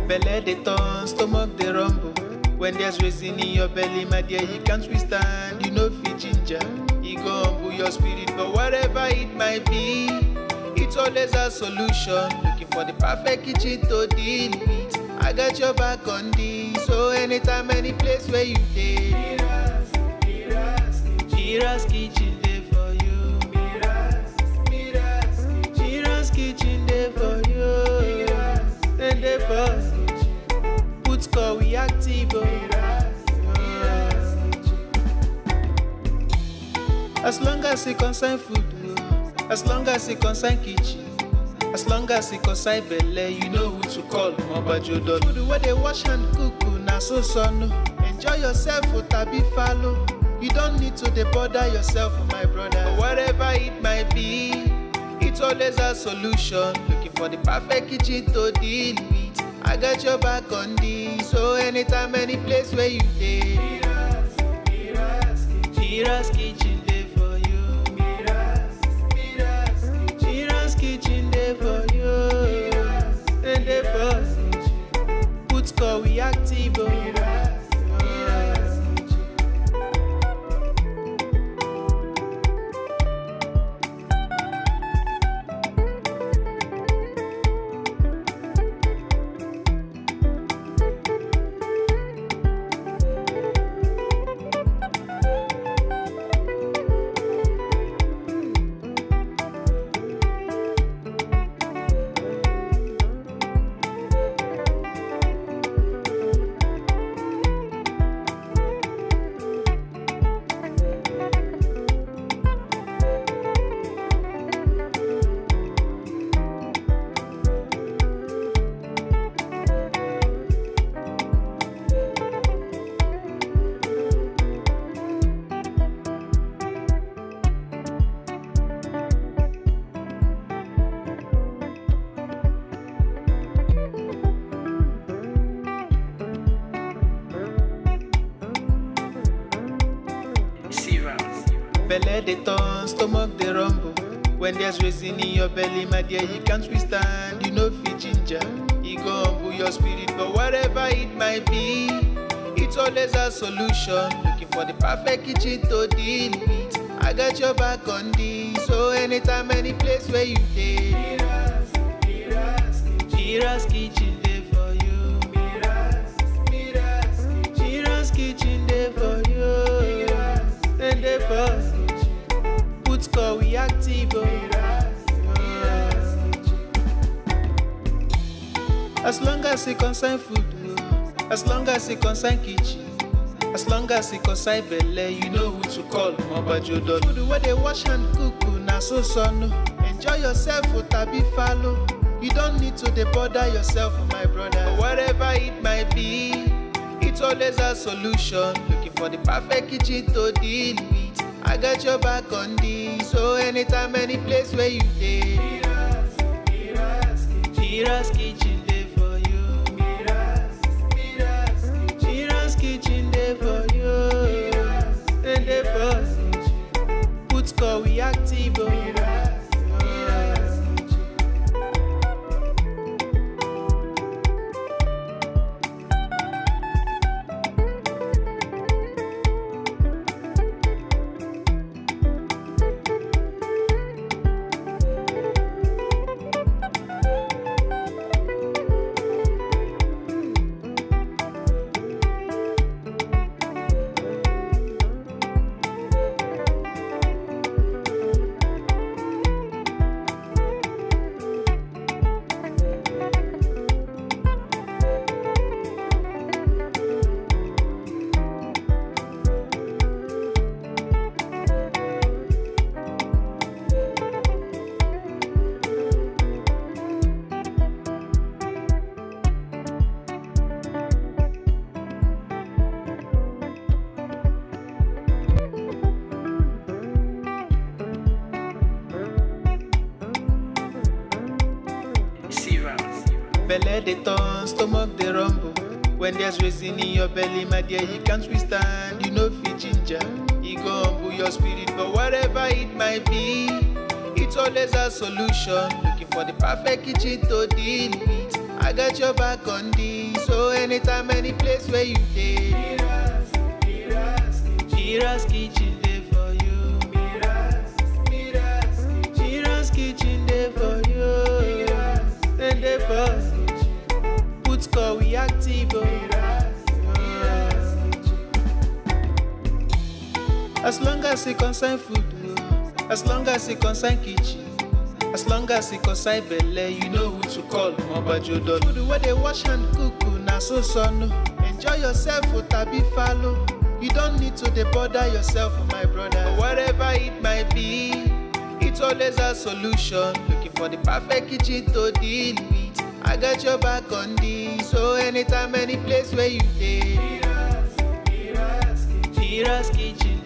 Belle dey turn, stomach dey rumble. When there's reason in your belly, my dear, you can't withstand. You know fit ginger, e go humble your spirit. But whatever it might be, it's always a solution. Looking for the perfect kitchen to deal with. I got your back on this. So anytime, any place where you dey, Mira's kitchen dey for you. Mira's kitchen dey for you. Then dey for put score we active. As long as it concern food, as long as it concern kitchen, as long as it concern belle, you know who to call. Mobajodo. Food where they wash and cook, na so no. Enjoy yourself, tabi follow. You don't need to bother yourself, my brother. But whatever it might be, it's always a solution. Looking for the perfect kitchen to deal with. I got your back on this. So anytime, any place where you dey, Mira's kitchen dey for you. Mira's kitchen dey for you. And dey for put score we active. Belle dey turn, stomach dey rumble. When there's reason in your belly, my dear, you can't withstand. You know fit ginger, e go humble your spirit. But whatever it might be, it's always a solution. Looking for the perfect kitchen to deal with. I got your back on this. So anytime, any place where you dey, Mira's kitchen dey for you. Mira's kitchen dey for you. And dey for put score we active. As long as it concern food, as long as it concern kitchen, as long as it concern belle, you know who to call. Mobajodo. Food where they wash and cook, na so no. Enjoy yourself, tabi follow. You don't need to bother yourself, my brother. But whatever it might be, it's always a solution. Looking for the perfect kitchen to deal with. I got your back on this. So anytime, any place where you dey, Mira's kitchen dey for you. Mira's kitchen dey for you. And dey for put score we active. Belle dey turn, stomach dey rumble. When there's reason in your belly, my dear, you can't withstand. You know fit ginger, e go humble your spirit. But whatever it might be, it's always a solution. Looking for the perfect kitchen to deal with. I got your back on this. So anytime, any place where you dey. Mira's kitchen dey for you. Mira's kitchen dey for you. Then dey for you. Put call we active. As long as it concern food, as long as it concern kitchen, as long as it concern belle, you know who to call. Mobajodo. Food where they wash and cook, na so no. Enjoy yourself, tabi follow. You don't need to bother yourself, my brother. Whatever it might be, it's always a solution. Looking for the perfect kitchen to deal with. I got your back on this. So anytime, any place where you dey. Mira's kitchen.